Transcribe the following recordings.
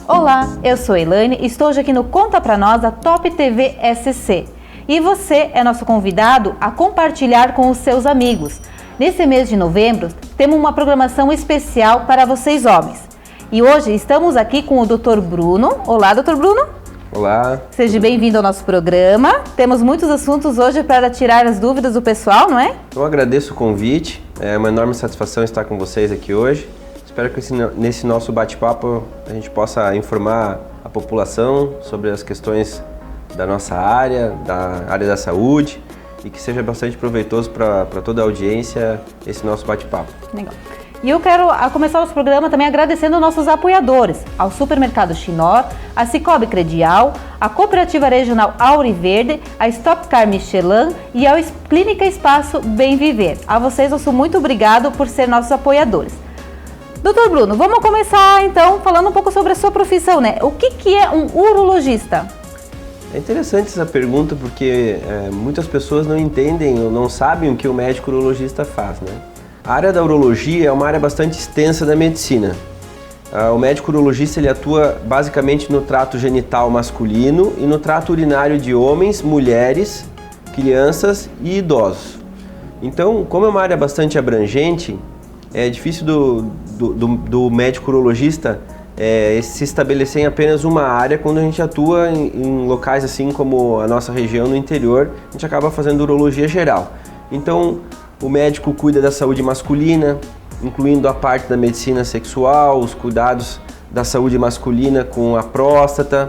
Olá, eu sou Elaine e estou hoje aqui no Conta Pra Nós da Top TV SC. E você é nosso convidado a compartilhar com os seus amigos. Nesse mês de novembro, temos uma programação especial para vocês homens. E hoje estamos aqui com o Dr. Bruno. Olá, Dr. Bruno. Olá. Seja bem-vindo ao nosso programa. Temos muitos assuntos hoje para tirar as dúvidas do pessoal, não é? Eu agradeço o convite. É uma enorme satisfação estar com vocês aqui hoje. Espero que nesse nosso bate-papo a gente possa informar a população sobre as questões da nossa área, da área da saúde, e que seja bastante proveitoso para toda a audiência esse nosso bate-papo. Legal. E eu quero começar nosso programa também agradecendo aos nossos apoiadores, ao Supermercado Chinor, a Cicobi Credial, a Cooperativa Regional Auriverde, a Stop Car Michelin e a Clínica Espaço Bem Viver. A vocês, nosso muito obrigado por ser nossos apoiadores. Doutor Bruno, vamos começar então falando um pouco sobre a sua profissão, né? O que é um urologista? É interessante essa pergunta porque muitas pessoas não entendem ou não sabem o que o médico urologista faz, né? A área da urologia é uma área bastante extensa da medicina. O médico urologista ele atua basicamente no trato genital masculino e no trato urinário de homens, mulheres, crianças e idosos. Então, como é uma área bastante abrangente, é difícil do médico urologista se estabelecer em apenas uma área. Quando a gente atua em locais assim como a nossa região no interior, a gente acaba fazendo urologia geral. Então, o médico cuida da saúde masculina, incluindo a parte da medicina sexual, os cuidados da saúde masculina com a próstata,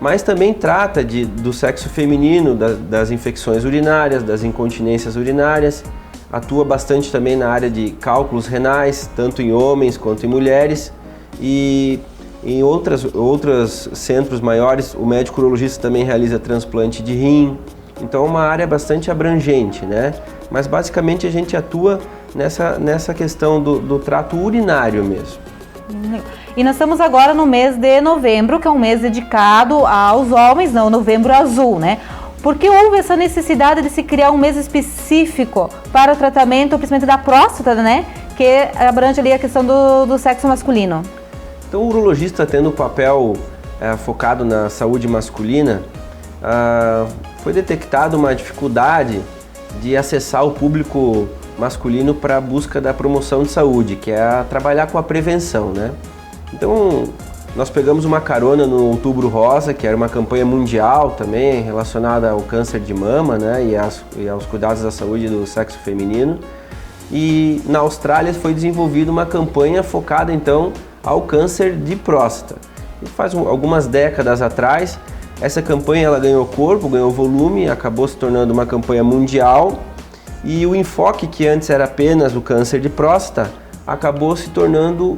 mas também trata do sexo feminino, das infecções urinárias, das incontinências urinárias. Atua bastante também na área de cálculos renais, tanto em homens quanto em mulheres. E em outros centros maiores, o médico urologista também realiza transplante de rim. Então é uma área bastante abrangente, né? Mas basicamente a gente atua nessa questão do trato urinário mesmo. E nós estamos agora no mês de novembro, que é um mês dedicado aos homens, não, Novembro Azul, né? Por que houve essa necessidade de se criar um mês específico para o tratamento, principalmente da próstata, né? Que abrange ali a questão do sexo masculino. Então o urologista tendo um papel focado na saúde masculina, foi detectada uma dificuldade de acessar o público masculino para a busca da promoção de saúde, que é trabalhar com a prevenção, né? Então, nós pegamos uma carona no Outubro Rosa, que era uma campanha mundial também relacionada ao câncer de mama, né, e aos cuidados da saúde do sexo feminino. E na Austrália foi desenvolvida uma campanha focada então ao câncer de próstata. E faz algumas décadas atrás, essa campanha ela ganhou corpo, ganhou volume, acabou se tornando uma campanha mundial, e o enfoque que antes era apenas o câncer de próstata acabou se tornando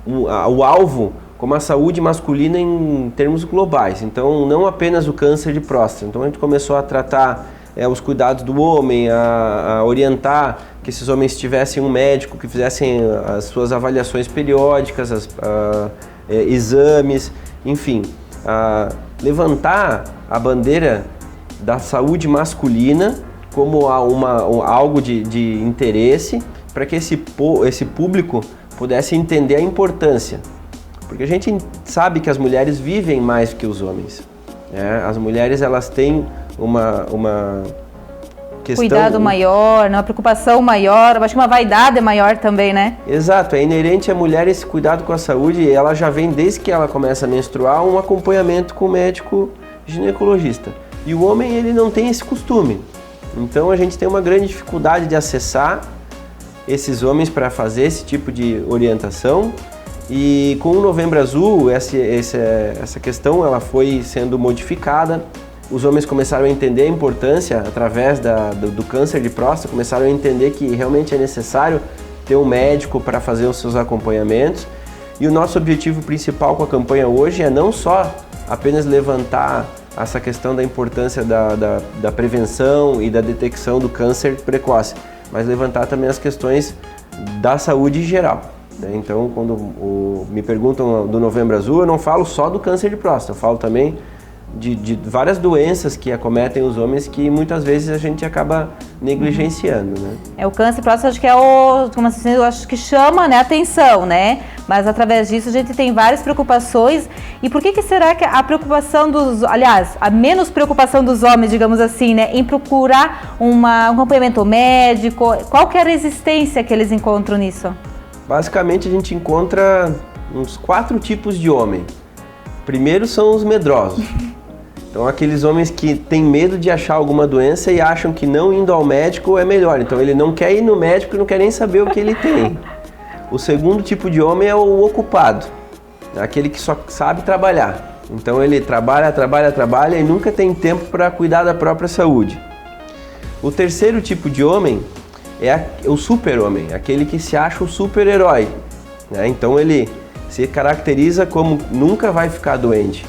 o alvo como a saúde masculina em termos globais. Então não apenas o câncer de próstata. Então a gente começou a tratar os cuidados do homem, a orientar que esses homens tivessem um médico que fizessem as suas avaliações periódicas, exames, enfim, levantar a bandeira da saúde masculina como algo de interesse para que esse público pudesse entender a importância. Porque a gente sabe que as mulheres vivem mais que os homens, né? As mulheres elas têm uma questão... Cuidado maior, uma preocupação maior, acho que uma vaidade maior também, né? Exato, é inerente à mulher esse cuidado com a saúde, e ela já vem desde que ela começa a menstruar um acompanhamento com o médico ginecologista. E o homem ele não tem esse costume, então a gente tem uma grande dificuldade de acessar esses homens para fazer esse tipo de orientação. E com o Novembro Azul, essa questão ela foi sendo modificada. Os homens começaram a entender a importância, através do câncer de próstata, começaram a entender que realmente é necessário ter um médico para fazer os seus acompanhamentos. E o nosso objetivo principal com a campanha hoje é não só apenas levantar essa questão da importância da prevenção e da detecção do câncer precoce, mas levantar também as questões da saúde geral. Então, quando me perguntam do Novembro Azul, eu não falo só do câncer de próstata, eu falo também de várias doenças que acometem os homens que muitas vezes a gente acaba negligenciando, né? O câncer próstata, acho que é o, como assim, eu acho que chama, né, atenção, né? Mas através disso a gente tem várias preocupações. E por que será que a preocupação a menos preocupação dos homens, digamos assim, né, em procurar um acompanhamento médico? Qual que é a resistência que eles encontram nisso? Basicamente a gente encontra uns 4 tipos de homem. Primeiro são os medrosos. Então, aqueles homens que têm medo de achar alguma doença e acham que não indo ao médico é melhor. Então, ele não quer ir no médico e não quer nem saber o que ele tem. O segundo tipo de homem é o ocupado, aquele que só sabe trabalhar. Então, ele trabalha e nunca tem tempo para cuidar da própria saúde. O terceiro tipo de homem é o super-homem, aquele que se acha o super-herói, né? Então, ele se caracteriza como nunca vai ficar doente.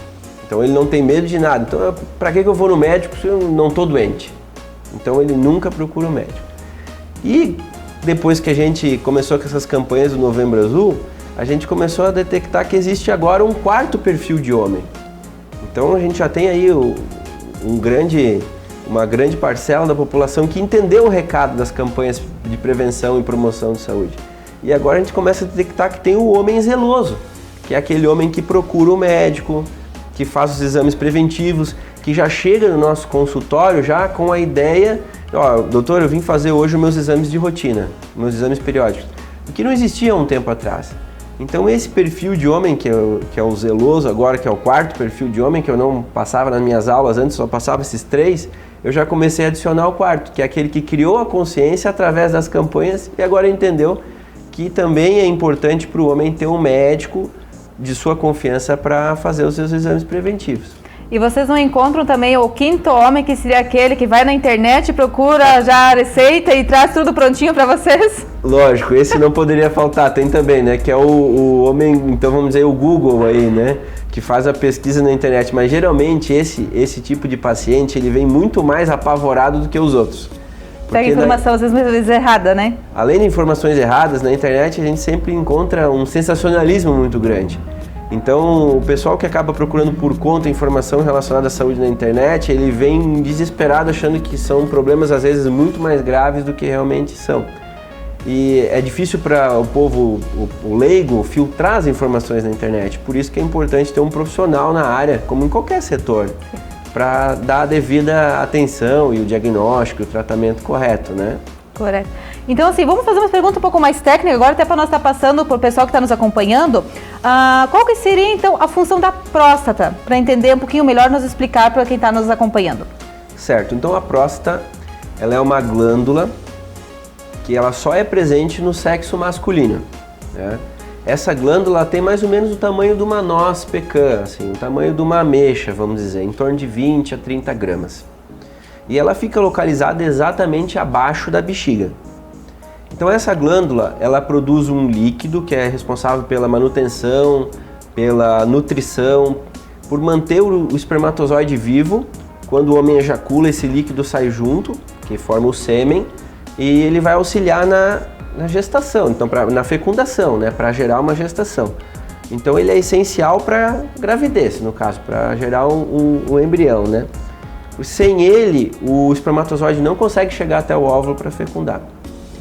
Então ele não tem medo de nada. Então, para que eu vou no médico se eu não estou doente? Então ele nunca procura o médico. E depois que a gente começou com essas campanhas do Novembro Azul, a gente começou a detectar que existe agora um quarto perfil de homem. Então a gente já tem aí uma grande parcela da população que entendeu o recado das campanhas de prevenção e promoção de saúde. E agora a gente começa a detectar que tem o homem zeloso, que é aquele homem que procura o médico, que faz os exames preventivos, que já chega no nosso consultório já com a ideia, doutor, eu vim fazer hoje os meus exames de rotina, meus exames periódicos, o que não existia há um tempo atrás. Então esse perfil de homem, que é o zeloso agora, que é o quarto perfil de homem, que eu não passava nas minhas aulas antes, só passava esses 3, eu já comecei a adicionar o quarto, que é aquele que criou a consciência através das campanhas e agora entendeu que também é importante para o homem ter um médico de sua confiança para fazer os seus exames preventivos. E vocês não encontram também o quinto homem, que seria aquele que vai na internet, procura já a receita e traz tudo prontinho para vocês? Lógico, esse não poderia faltar, tem também, né, que é o homem, então vamos dizer, o Google aí, né, que faz a pesquisa na internet, mas geralmente esse tipo de paciente, ele vem muito mais apavorado do que os outros. Pega informação às vezes errada, né? Além de informações erradas, na internet a gente sempre encontra um sensacionalismo muito grande. Então, o pessoal que acaba procurando por conta informação relacionada à saúde na internet, ele vem desesperado achando que são problemas às vezes muito mais graves do que realmente são. E é difícil para o povo, o leigo, filtrar as informações na internet. Por isso que é importante ter um profissional na área, como em qualquer setor, para dar a devida atenção e o diagnóstico e o tratamento correto, né? Correto. Então, assim, vamos fazer uma pergunta um pouco mais técnica agora, até para nós estar passando para o pessoal que está nos acompanhando. Qual que seria, então, a função da próstata? Para entender um pouquinho melhor, nos explicar para quem está nos acompanhando. Certo. Então, a próstata, ela é uma glândula que ela só é presente no sexo masculino, né? Essa glândula tem mais ou menos o tamanho de uma noz pecan, assim, o tamanho de uma ameixa, vamos dizer, em torno de 20 a 30 gramas. E ela fica localizada exatamente abaixo da bexiga. Então essa glândula, ela produz um líquido que é responsável pela manutenção, pela nutrição, por manter o espermatozoide vivo. Quando o homem ejacula, esse líquido sai junto, que forma o sêmen, e ele vai auxiliar na gestação, então na fecundação, né, para gerar uma gestação. Então ele é essencial para gravidez, no caso, para gerar um embrião, né? Sem ele, o espermatozoide não consegue chegar até o óvulo para fecundar.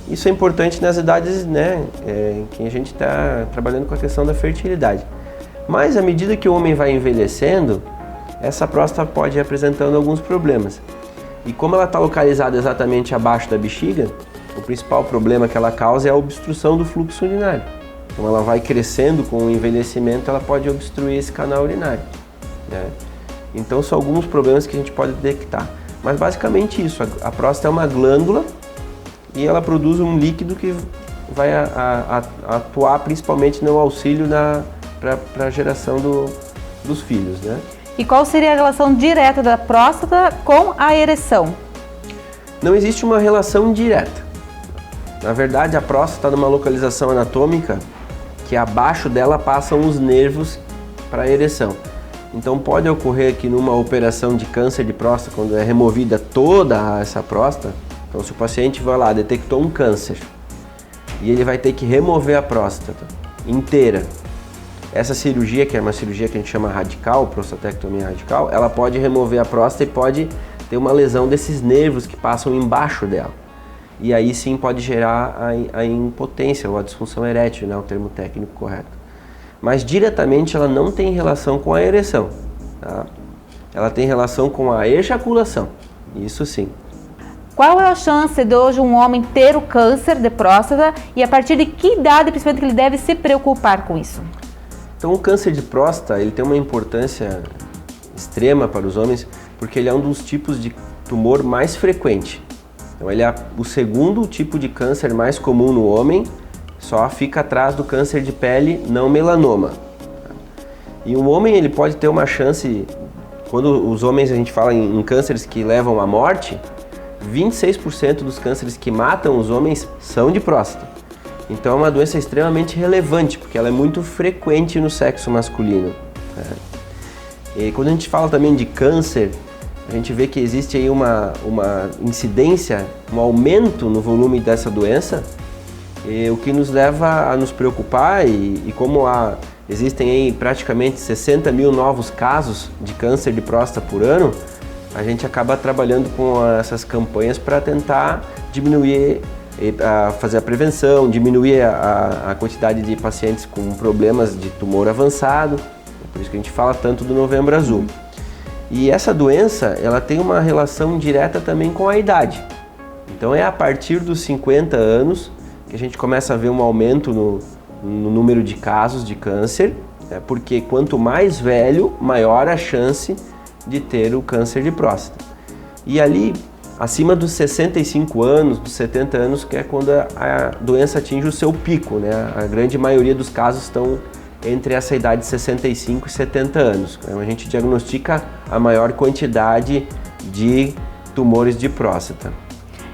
Isso é importante nas idades, né, em que a gente está trabalhando com a questão da fertilidade. Mas à medida que o homem vai envelhecendo, essa próstata pode ir apresentando alguns problemas. E como ela está localizada exatamente abaixo da bexiga, o principal problema que ela causa é a obstrução do fluxo urinário. Então ela vai crescendo com o envelhecimento, ela pode obstruir esse canal urinário, né? Então são alguns problemas que a gente pode detectar. Mas basicamente isso, a próstata é uma glândula e ela produz um líquido que vai atuar principalmente no auxílio para a geração dos filhos, né? E qual seria a relação direta da próstata com a ereção? Não existe uma relação direta. Na verdade, a próstata está numa localização anatômica que abaixo dela passam os nervos para a ereção. Então pode ocorrer que numa operação de câncer de próstata, quando é removida toda essa próstata, então se o paciente vai lá, detectou um câncer, e ele vai ter que remover a próstata inteira. essa cirurgia, que é uma cirurgia que a gente chama radical, prostatectomia radical, ela pode remover a próstata e pode ter uma lesão desses nervos que passam embaixo dela. E aí sim pode gerar a impotência ou a disfunção erétil, né, o termo técnico correto. Mas diretamente ela não tem relação com a ereção, tá? Ela tem relação com a ejaculação, isso sim. Qual é a chance de hoje um homem ter o câncer de próstata e a partir de que idade, principalmente, que ele deve se preocupar com isso? Então o câncer de próstata ele tem uma importância extrema para os homens porque ele é um dos tipos de tumor mais frequente. Então ele é o segundo tipo de câncer mais comum no homem, só fica atrás do câncer de pele não melanoma. E um homem ele pode ter uma chance, quando os homens a gente fala em cânceres que levam à morte, 26% dos cânceres que matam os homens são de próstata. Então é uma doença extremamente relevante, porque ela é muito frequente no sexo masculino. E quando a gente fala também de câncer, a gente vê que existe aí uma incidência, um aumento no volume dessa doença, o que nos leva a nos preocupar e como existem aí praticamente 60 mil novos casos de câncer de próstata por ano, a gente acaba trabalhando com essas campanhas para tentar diminuir, fazer a prevenção, diminuir a quantidade de pacientes com problemas de tumor avançado, é por isso que a gente fala tanto do Novembro Azul. E essa doença, ela tem uma relação direta também com a idade. Então é a partir dos 50 anos que a gente começa a ver um aumento no número de casos de câncer, porque quanto mais velho, maior a chance de ter o câncer de próstata. E ali, acima dos 65 anos, dos 70 anos, que é quando a doença atinge o seu pico, né? A grande maioria dos casos estão entre essa idade de 65 e 70 anos. A gente diagnostica a maior quantidade de tumores de próstata.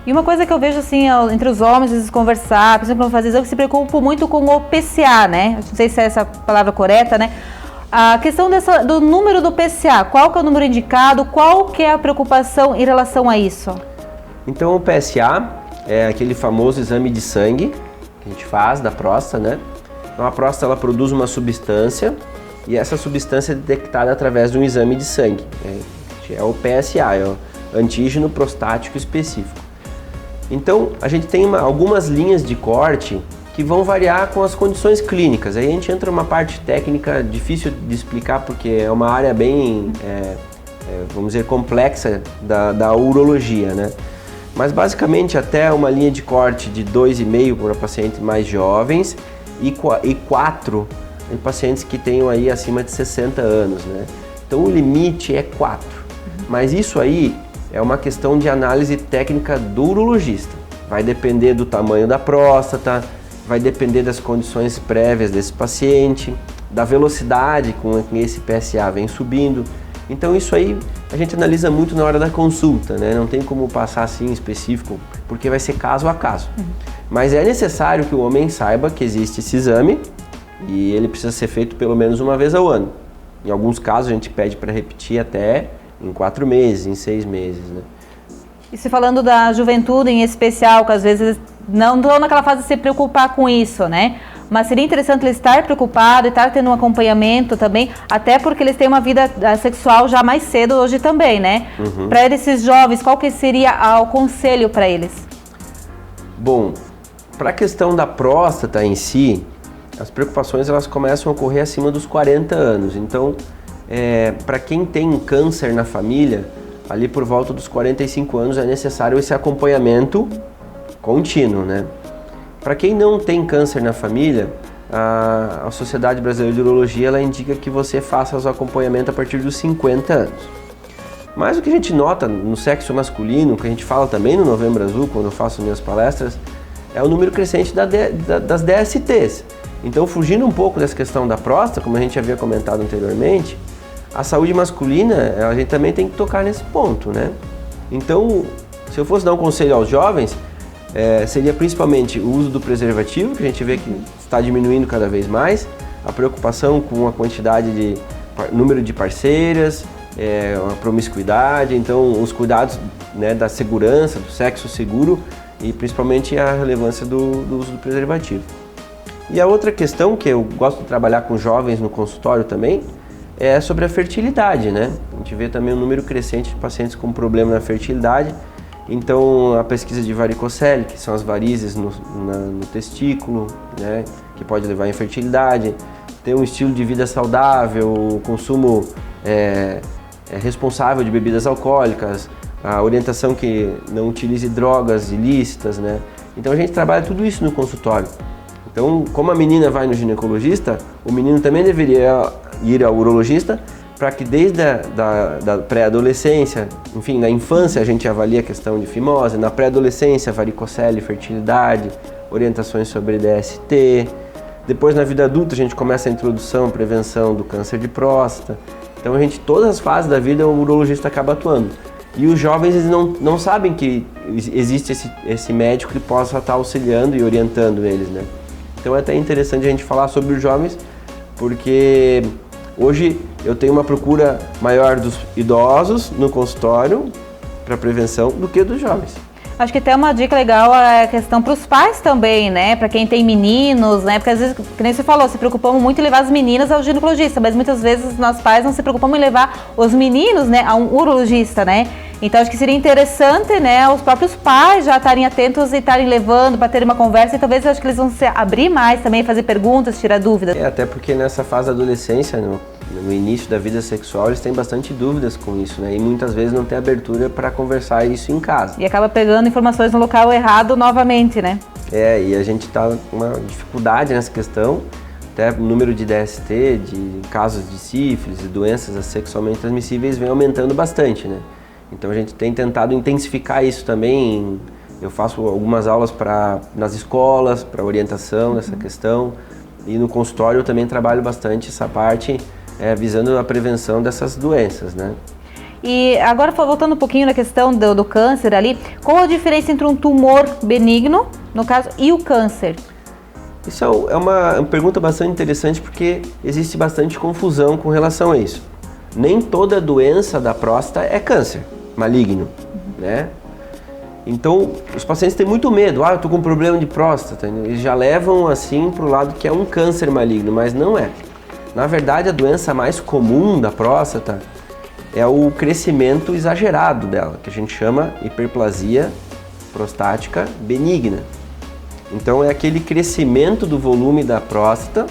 E uma coisa que eu vejo assim, entre os homens, às vezes conversar, por exemplo, fazer exame, que se preocupam muito com o PSA, né? Não sei se é essa palavra correta, né? A questão do número do PSA, qual que é o número indicado, qual que é a preocupação em relação a isso? Então o PSA é aquele famoso exame de sangue que a gente faz da próstata, né? Então a próstata ela produz uma substância e essa substância é detectada através de um exame de sangue. É o PSA, é o antígeno prostático específico. Então a gente tem algumas linhas de corte que vão variar com as condições clínicas. Aí a gente entra numa parte técnica difícil de explicar porque é uma área bem, vamos dizer, complexa da urologia, né? Mas basicamente até uma linha de corte de 2,5 para pacientes mais jovens e 4 em pacientes que tenham aí acima de 60 anos, né? Então o limite é 4. Mas isso aí é uma questão de análise técnica do urologista. Vai depender do tamanho da próstata, vai depender das condições prévias desse paciente, da velocidade com que esse PSA vem subindo. Então isso aí a gente analisa muito na hora da consulta, né? Não tem como passar assim específico, porque vai ser caso a caso. Mas é necessário que o homem saiba que existe esse exame e ele precisa ser feito pelo menos uma vez ao ano. Em alguns casos a gente pede para repetir até em 4 meses, em 6 meses, né? E se falando da juventude em especial, que às vezes não estão naquela fase de se preocupar com isso, né? Mas seria interessante ele estar preocupado e estar tendo um acompanhamento também, até porque eles têm uma vida sexual já mais cedo hoje também, né? Para esses jovens, qual que seria o conselho para eles? Bom, para a questão da próstata em si, as preocupações elas começam a ocorrer acima dos 40 anos. Então, para quem tem câncer na família, ali por volta dos 45 anos é necessário esse acompanhamento contínuo, né? Para quem não tem câncer na família, a Sociedade Brasileira de Urologia ela indica que você faça os acompanhamentos a partir dos 50 anos. Mas o que a gente nota no sexo masculino, que a gente fala também no Novembro Azul, quando eu faço minhas palestras, é o número crescente das DSTs. Então, fugindo um pouco dessa questão da próstata, como a gente havia comentado anteriormente, a saúde masculina, a gente também tem que tocar nesse ponto, né? Então, se eu fosse dar um conselho aos jovens, seria principalmente o uso do preservativo, que a gente vê que está diminuindo cada vez mais, a preocupação com a quantidade de número de parceiras, a promiscuidade, então os cuidados, né, da segurança, do sexo seguro e principalmente a relevância do uso do preservativo. E a outra questão que eu gosto de trabalhar com jovens no consultório também é sobre a fertilidade, né? A gente vê também um número crescente de pacientes com problema na fertilidade. Então, a pesquisa de varicocele, que são as varizes no testículo, né? Que pode levar à infertilidade. Ter um estilo de vida saudável, o consumo responsável de bebidas alcoólicas, a orientação que não utilize drogas ilícitas, né? Então, a gente trabalha tudo isso no consultório. Então, como a menina vai no ginecologista, o menino também deveria ir ao urologista para que desde a pré-adolescência, enfim, na infância a gente avalia a questão de fimose, na pré-adolescência, varicocele, fertilidade, orientações sobre DST. Depois, na vida adulta, a gente começa a introdução, a prevenção do câncer de próstata. Então, todas as fases da vida, o urologista acaba atuando. E os jovens eles não sabem que existe esse médico que possa estar auxiliando e orientando eles, né? Então é até interessante a gente falar sobre os jovens, porque hoje eu tenho uma procura maior dos idosos no consultório para prevenção do que dos jovens. Acho que até uma dica legal é a questão para os pais também, né? Para quem tem meninos, né? Porque às vezes, como você falou, se preocupamos muito em levar as meninas ao ginecologista, mas muitas vezes nós pais não se preocupamos em levar os meninos, né, a um urologista, né? Então acho que seria interessante, né, os próprios pais já estarem atentos e estarem levando para ter uma conversa e talvez eu acho que eles vão se abrir mais também, fazer perguntas, tirar dúvidas. Até porque nessa fase da adolescência, no início da vida sexual, eles têm bastante dúvidas com isso, né? E muitas vezes não tem abertura para conversar isso em casa. E acaba pegando informações no local errado novamente, né? E a gente está com uma dificuldade nessa questão, até o número de DST, de casos de sífilis e doenças sexualmente transmissíveis vem aumentando bastante, né? Então a gente tem tentado intensificar isso também. Eu faço algumas aulas nas escolas para orientação dessa questão e no consultório eu também trabalho bastante essa parte visando a prevenção dessas doenças, né? E agora voltando um pouquinho na questão do câncer ali, qual a diferença entre um tumor benigno, no caso, e o câncer? Isso é uma pergunta bastante interessante porque existe bastante confusão com relação a isso. Nem toda doença da próstata é câncer maligno, né? Então, os pacientes têm muito medo. Eu tô com problema de próstata. Eles já levam assim para o lado que é um câncer maligno, mas não é. Na verdade, a doença mais comum da próstata é o crescimento exagerado dela, que a gente chama hiperplasia prostática benigna. Então, é aquele crescimento do volume da próstata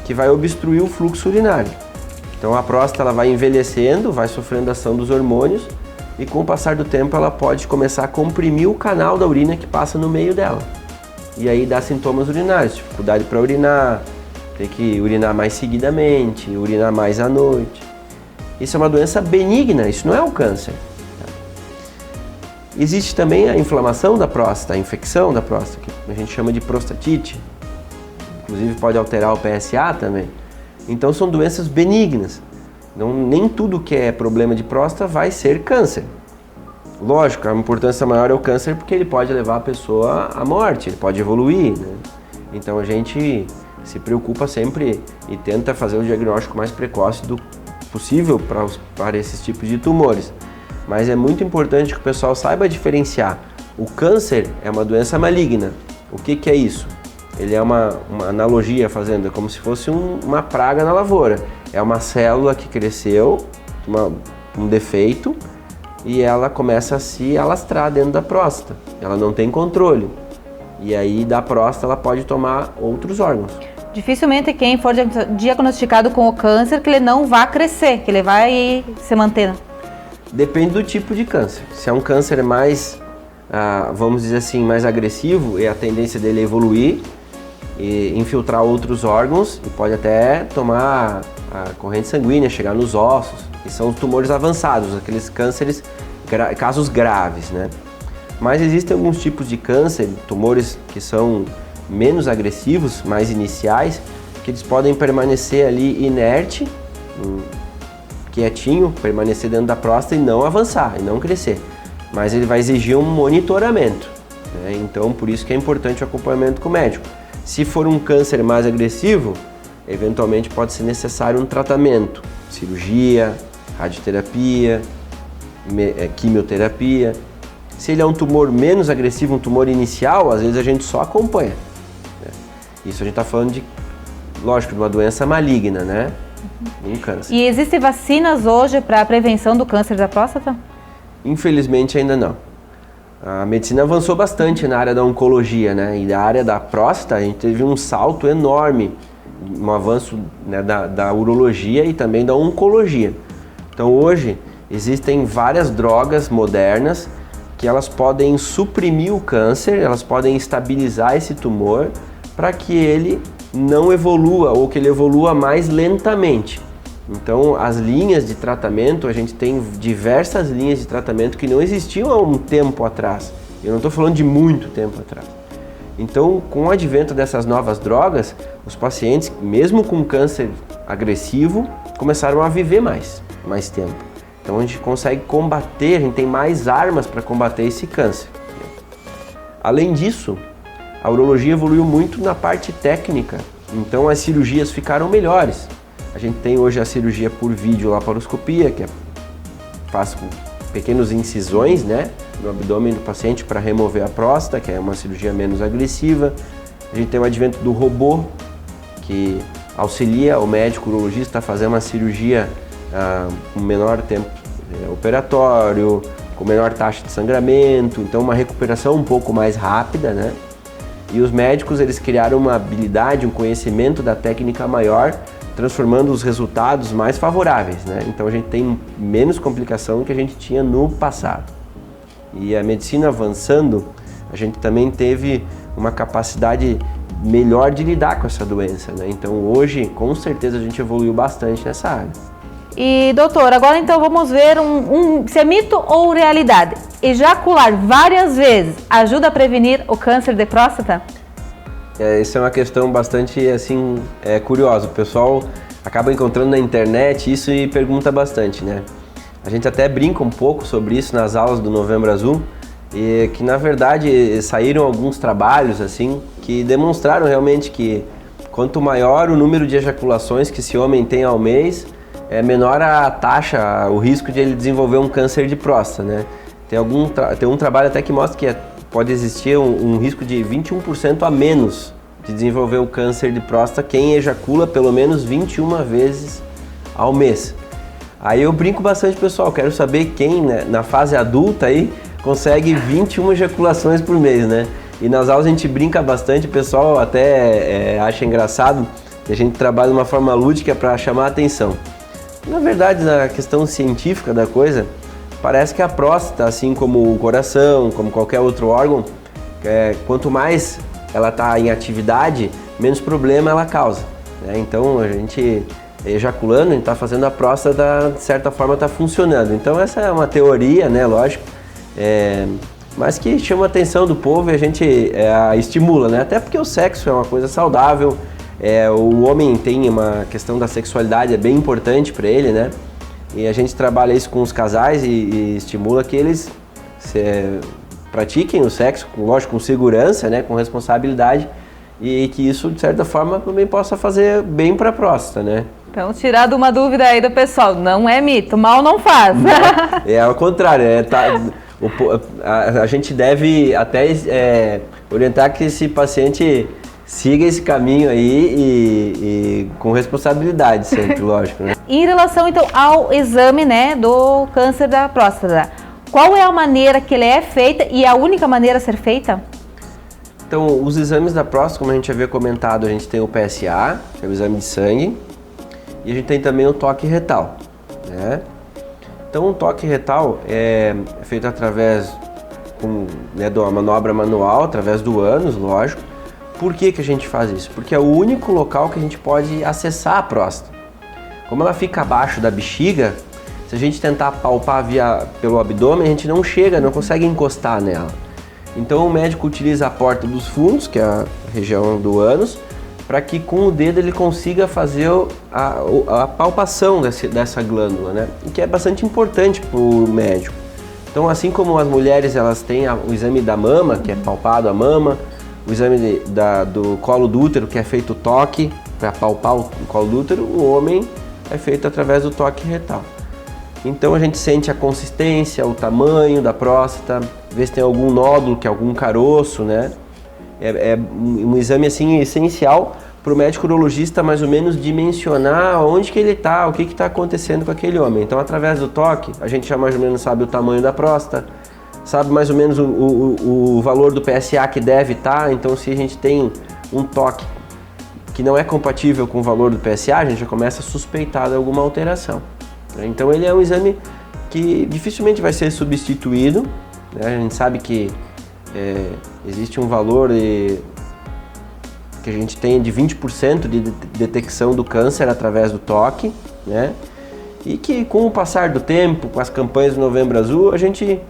que vai obstruir o fluxo urinário. Então, a próstata ela vai envelhecendo, vai sofrendo ação dos hormônios e com o passar do tempo ela pode começar a comprimir o canal da urina que passa no meio dela. E aí dá sintomas urinários, dificuldade para urinar, ter que urinar mais seguidamente, urinar mais à noite. Isso é uma doença benigna, isso não é um câncer. Existe também a inflamação da próstata, a infecção da próstata, que a gente chama de prostatite. Inclusive pode alterar o PSA também. Então são doenças benignas. Então, nem tudo que é problema de próstata vai ser câncer. Lógico, a importância maior é o câncer porque ele pode levar a pessoa à morte, ele pode evoluir, né? Então a gente se preocupa sempre e tenta fazer o diagnóstico mais precoce do possível para esses tipos de tumores. Mas é muito importante que o pessoal saiba diferenciar. O câncer é uma doença maligna. O que é isso? Ele é uma analogia fazendo, é como se fosse uma praga na lavoura. É uma célula que cresceu, um defeito, e ela começa a se alastrar dentro da próstata. Ela não tem controle. E aí da próstata ela pode tomar outros órgãos. Dificilmente quem for diagnosticado com o câncer que ele não vai crescer, que ele vai se manter. Depende do tipo de câncer. Se é um câncer mais, vamos dizer assim, mais agressivo, e a tendência dele é evoluir e infiltrar outros órgãos e pode até tomar a corrente sanguínea, chegar nos ossos, que são os tumores avançados, aqueles cânceres, casos graves, né? Mas existem alguns tipos de câncer, tumores que são menos agressivos, mais iniciais, que eles podem permanecer ali inerte, quietinho, permanecer dentro da próstata e não avançar, e não crescer. Mas ele vai exigir um monitoramento, né? Então por isso que é importante o acompanhamento com o médico. Se for um câncer mais agressivo, eventualmente pode ser necessário um tratamento, cirurgia, radioterapia, quimioterapia. Se ele é um tumor menos agressivo, um tumor inicial, às vezes a gente só acompanha, né? Isso a gente está falando de, lógico, de uma doença maligna, né? Um câncer. E existem vacinas hoje para a prevenção do câncer da próstata? Infelizmente ainda não. A medicina avançou bastante na área da oncologia, né? E na área da próstata a gente teve um salto enorme, um avanço, né, da urologia e também da oncologia. Então hoje existem várias drogas modernas que elas podem suprimir o câncer, elas podem estabilizar esse tumor para que ele não evolua ou que ele evolua mais lentamente. Então as linhas de tratamento, a gente tem diversas linhas de tratamento que não existiam há um tempo atrás. Eu não estou falando de muito tempo atrás. Então, com o advento dessas novas drogas, os pacientes, mesmo com câncer agressivo, começaram a viver mais tempo. Então a gente consegue combater, a gente tem mais armas para combater esse câncer. Além disso, a urologia evoluiu muito na parte técnica, então as cirurgias ficaram melhores. A gente tem hoje a cirurgia por videolaparoscopia, que faz com pequenas incisões, né, no abdômen do paciente para remover a próstata, que é uma cirurgia menos agressiva. A gente tem o advento do robô, que auxilia o médico urologista a fazer uma cirurgia com menor tempo operatório, com menor taxa de sangramento, então uma recuperação um pouco mais rápida, né? E os médicos, eles criaram uma habilidade, um conhecimento da técnica maior, transformando os resultados mais favoráveis, né? Então a gente tem menos complicação do que a gente tinha no passado. E a medicina avançando, a gente também teve uma capacidade melhor de lidar com essa doença, né? Então hoje, com certeza, a gente evoluiu bastante nessa área. E doutor, agora então vamos ver se é mito ou realidade. Ejacular várias vezes ajuda a prevenir o câncer de próstata? Essa é uma questão bastante assim, curiosa. O pessoal acaba encontrando na internet isso e pergunta bastante, né? A gente até brinca um pouco sobre isso nas aulas do Novembro Azul, e que na verdade saíram alguns trabalhos assim que demonstraram realmente que quanto maior o número de ejaculações que esse homem tem ao mês, menor a taxa, o risco de ele desenvolver um câncer de próstata, né? Tem um trabalho até que mostra que pode existir um risco de 21% a menos de desenvolver o câncer de próstata quem ejacula pelo menos 21 vezes ao mês. Aí eu brinco bastante, pessoal, quero saber quem, né, na fase adulta aí consegue 21 ejaculações por mês, né? E nas aulas a gente brinca bastante, o pessoal até acha engraçado, e a gente trabalha de uma forma lúdica para chamar a atenção. Na verdade, na questão científica da coisa, parece que a próstata, assim como o coração, como qualquer outro órgão, quanto mais ela está em atividade, menos problema ela causa, né? Então, a gente ejaculando, a gente está fazendo a próstata, de certa forma, está funcionando. Então, essa é uma teoria, né, lógico, mas que chama a atenção do povo e a gente a estimula, né? Até porque o sexo é uma coisa saudável, o homem tem uma questão da sexualidade, é bem importante para ele, né? E a gente trabalha isso com os casais e estimula que eles pratiquem o sexo, lógico, com segurança, né? Com responsabilidade, e que isso, de certa forma, também possa fazer bem para a próstata, né? Então, tirado uma dúvida aí do pessoal, não é mito, mal não faz. Não, ao contrário, a gente deve até orientar que esse paciente siga esse caminho aí e com responsabilidade sempre, lógico, né? Em relação, então, ao exame, né, do câncer da próstata, qual é a maneira que ele é feita e a única maneira a ser feita? Então, os exames da próstata, como a gente havia comentado, a gente tem o PSA, que é o exame de sangue, e a gente tem também o toque retal, né? Então, o toque retal é feito através de uma manobra manual, através do ânus, lógico. Por que a gente faz isso? Porque é o único local que a gente pode acessar a próstata. Como ela fica abaixo da bexiga, se a gente tentar palpar pelo abdômen, a gente não chega, não consegue encostar nela. Então o médico utiliza a porta dos fundos, que é a região do ânus, para que com o dedo ele consiga fazer a palpação dessa glândula, né? O que é bastante importante para o médico. Então, assim como as mulheres elas têm o exame da mama, que é palpado a mama, o exame do colo do útero, que é feito o toque para palpar o colo do útero, o homem é feito através do toque retal. Então a gente sente a consistência, o tamanho da próstata, vê se tem algum nódulo, que é algum caroço, né? é um exame assim essencial para o médico urologista mais ou menos dimensionar onde que ele está, o que está acontecendo com aquele homem. Então, através do toque, a gente já mais ou menos sabe o tamanho da próstata, sabe mais ou menos o valor do PSA que deve estar. Então, se a gente tem um toque que não é compatível com o valor do PSA, a gente já começa a suspeitar de alguma alteração. Então, ele é um exame que dificilmente vai ser substituído, né? A gente sabe que existe um valor que a gente tem de 20% de detecção do câncer através do toque, né? E que com o passar do tempo, com as campanhas do Novembro Azul, a gente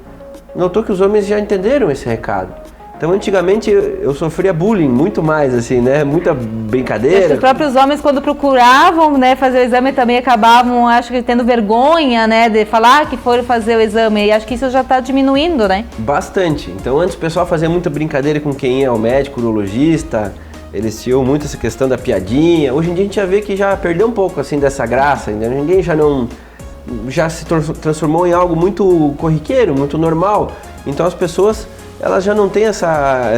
notou que os homens já entenderam esse recado. Então, antigamente eu sofria bullying muito mais, assim, né? Muita brincadeira. Os próprios homens, quando procuravam, né, fazer o exame, também acabavam, acho que tendo vergonha, né, de falar que foram fazer o exame. E acho que isso já está diminuindo, né? Bastante. Então, antes o pessoal fazia muita brincadeira com quem é o médico, o urologista. Eles tinham muito essa questão da piadinha. Hoje em dia a gente já vê que já perdeu um pouco, assim, dessa graça. Né? Ninguém já se transformou em algo muito corriqueiro, muito normal. Então, as pessoas, elas já não têm essa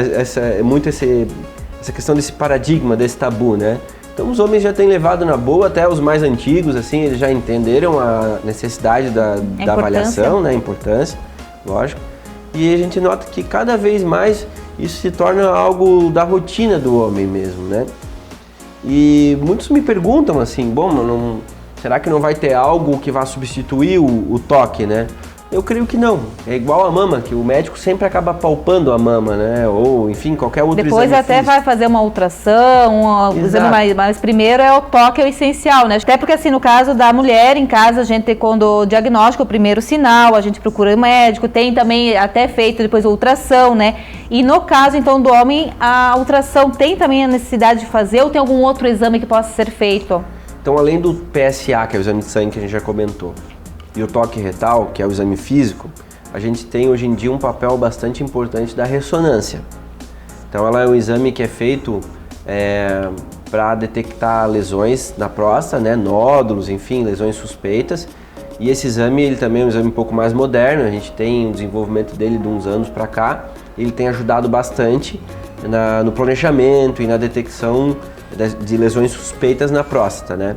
questão desse paradigma, desse tabu, né? Então os homens já têm levado na boa, até os mais antigos, assim, eles já entenderam a necessidade da avaliação, né? A importância, lógico. E a gente nota que cada vez mais isso se torna algo da rotina do homem mesmo, né? E muitos me perguntam assim, bom, será que não vai ter algo que vá substituir o toque, né? Eu creio que não. É igual a mama, que o médico sempre acaba palpando a mama, né? Ou, enfim, qualquer outro exame Depois até físico. vai fazer uma ultrassom, um exame mas primeiro é o toque, é o essencial, né? Até porque, assim, no caso da mulher, em casa, a gente, quando diagnóstico, o primeiro sinal, a gente procura o médico, tem também até feito depois a ultrassom, né? E no caso, então, do homem, a ultrassom tem também a necessidade de fazer ou tem algum outro exame que possa ser feito? Então, além do PSA, que é o exame de sangue que a gente já comentou, e o toque retal, que é o exame físico, a gente tem hoje em dia um papel bastante importante da ressonância. Então ela é um exame que é feito para detectar lesões na próstata, né, nódulos, enfim, lesões suspeitas. E esse exame ele também é um exame um pouco mais moderno, a gente tem o desenvolvimento dele de uns anos para cá. Ele tem ajudado bastante no planejamento e na detecção de lesões suspeitas na próstata, né?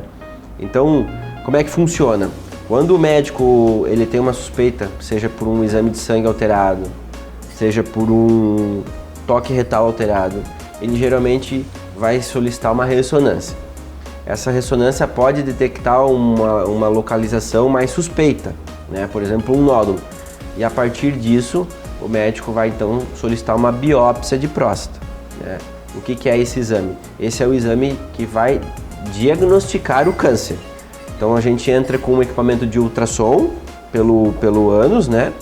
Então, como é que funciona? Quando o médico ele tem uma suspeita, seja por um exame de sangue alterado, seja por um toque retal alterado, ele geralmente vai solicitar uma ressonância. Essa ressonância pode detectar uma localização mais suspeita, né? Por exemplo, um nódulo. E a partir disso, o médico vai então solicitar uma biópsia de próstata, né? O que é esse exame? Esse é o exame que vai diagnosticar o câncer. Então a gente entra com um equipamento de ultrassom pelo ânus, né?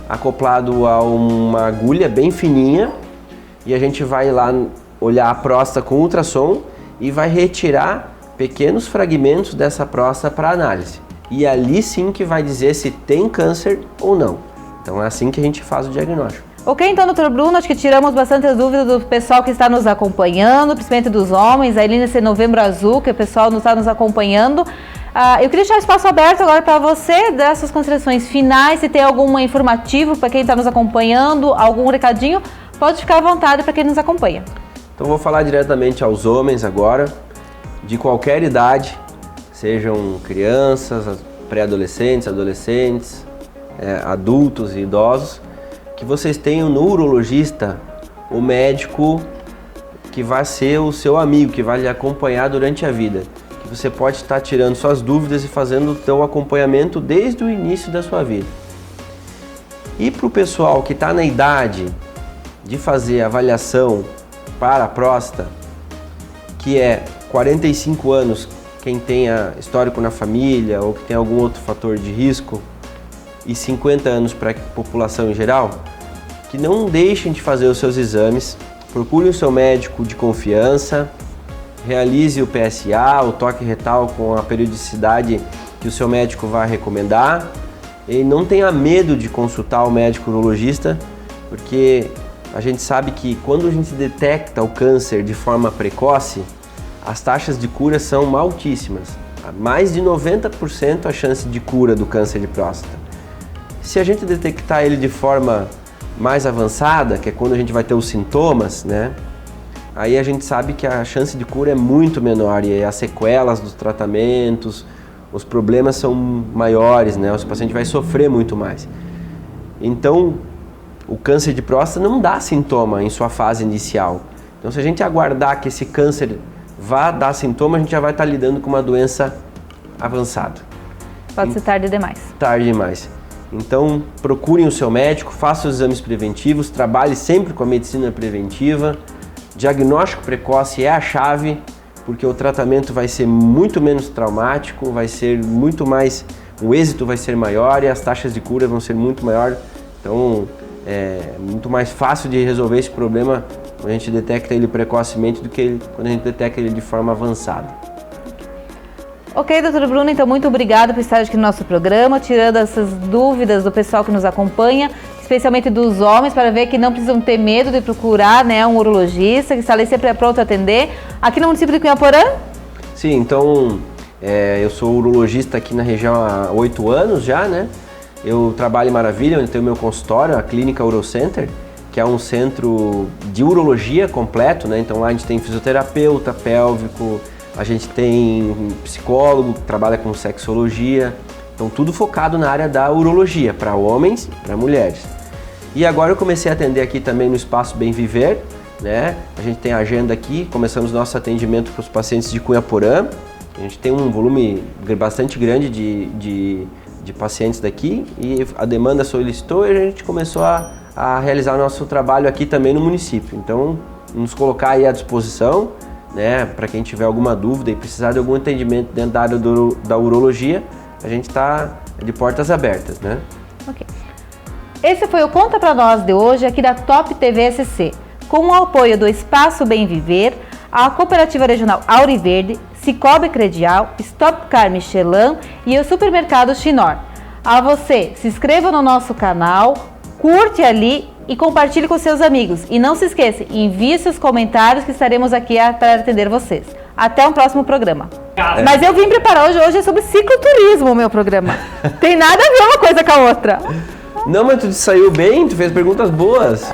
Acoplado a uma agulha bem fininha, e a gente vai lá olhar a próstata com ultrassom e vai retirar pequenos fragmentos dessa próstata para análise. E ali sim que vai dizer se tem câncer ou não. Então é assim que a gente faz o diagnóstico. Ok, então, doutor Bruno, acho que tiramos bastante as dúvidas do pessoal que está nos acompanhando, principalmente dos homens, aí nesse Novembro Azul, que o pessoal está nos acompanhando. Eu queria deixar o espaço aberto agora para você dar suas considerações finais, se tem algum informativo para quem está nos acompanhando, algum recadinho, pode ficar à vontade para quem nos acompanha. Então vou falar diretamente aos homens agora, de qualquer idade, sejam crianças, pré-adolescentes, adolescentes, adultos e idosos, que vocês tenham no urologista o médico que vai ser o seu amigo, que vai lhe acompanhar durante a vida. Que você pode estar tirando suas dúvidas e fazendo o seu acompanhamento desde o início da sua vida. E para o pessoal que está na idade de fazer avaliação para a próstata, que é 45 anos, quem tenha histórico na família ou que tem algum outro fator de risco, e 50 anos para a população em geral, que não deixem de fazer os seus exames, procure o seu médico de confiança, realize o PSA, o toque retal com a periodicidade que o seu médico vai recomendar, e não tenha medo de consultar o médico urologista, porque a gente sabe que quando a gente detecta o câncer de forma precoce, as taxas de cura são altíssimas, mais de 90% a chance de cura do câncer de próstata. Se a gente detectar ele de forma mais avançada, que é quando a gente vai ter os sintomas, né? aí a gente sabe que a chance de cura é muito menor e as sequelas dos tratamentos, os problemas são maiores, né? O paciente vai sofrer muito mais. Então, o câncer de próstata não dá sintoma em sua fase inicial. Então, se a gente aguardar que esse câncer vá dar sintoma, a gente já vai estar lidando com uma doença avançada. Pode ser tarde demais. Tarde demais. Então, procurem o seu médico, façam os exames preventivos, trabalhe sempre com a medicina preventiva. Diagnóstico precoce é a chave, porque o tratamento vai ser muito menos traumático, vai ser muito mais, o êxito vai ser maior e as taxas de cura vão ser muito maiores. Então, é muito mais fácil de resolver esse problema quando a gente detecta ele precocemente do que quando a gente detecta ele de forma avançada. Ok, doutor Bruno, então muito obrigado por estar aqui no nosso programa, tirando essas dúvidas do pessoal que nos acompanha, especialmente dos homens, para ver que não precisam ter medo de procurar, né, um urologista, que está ali sempre pronto a atender. Aqui no município de Cunhaporã? Sim, então eu sou urologista aqui na região há 8 anos já, né? Eu trabalho em Maravilha, onde tenho meu consultório, a Clínica Urocenter, que é um centro de urologia completo, né? Então lá a gente tem fisioterapeuta pélvico, a gente tem psicólogo que trabalha com sexologia, então tudo focado na área da urologia, para homens e para mulheres. E agora eu comecei a atender aqui também no Espaço Bem Viver, né? A gente tem agenda aqui, começamos nosso atendimento para os pacientes de Cunhaporã, a gente tem um volume bastante grande de pacientes daqui e a demanda solicitou e a gente começou a realizar nosso trabalho aqui também no município. Então, nos colocar aí à disposição, né, para quem tiver alguma dúvida e precisar de algum atendimento dentro da área da urologia, a gente está de portas abertas, né? Ok. Esse foi o Conta Pra Nós de hoje aqui da Top TV SC, com o apoio do Espaço Bem Viver, a Cooperativa Regional Auriverde, Cicobi Credial, Stop Car Michelin e o Supermercado Chinor. A você, se inscreva no nosso canal, curte ali e compartilhe com seus amigos. E não se esqueça, envie seus comentários que estaremos aqui para atender vocês. Até um próximo programa. Mas eu vim preparar hoje é sobre cicloturismo o meu programa. Tem nada a ver uma coisa com a outra. Não, mas tu saiu bem, tu fez perguntas boas.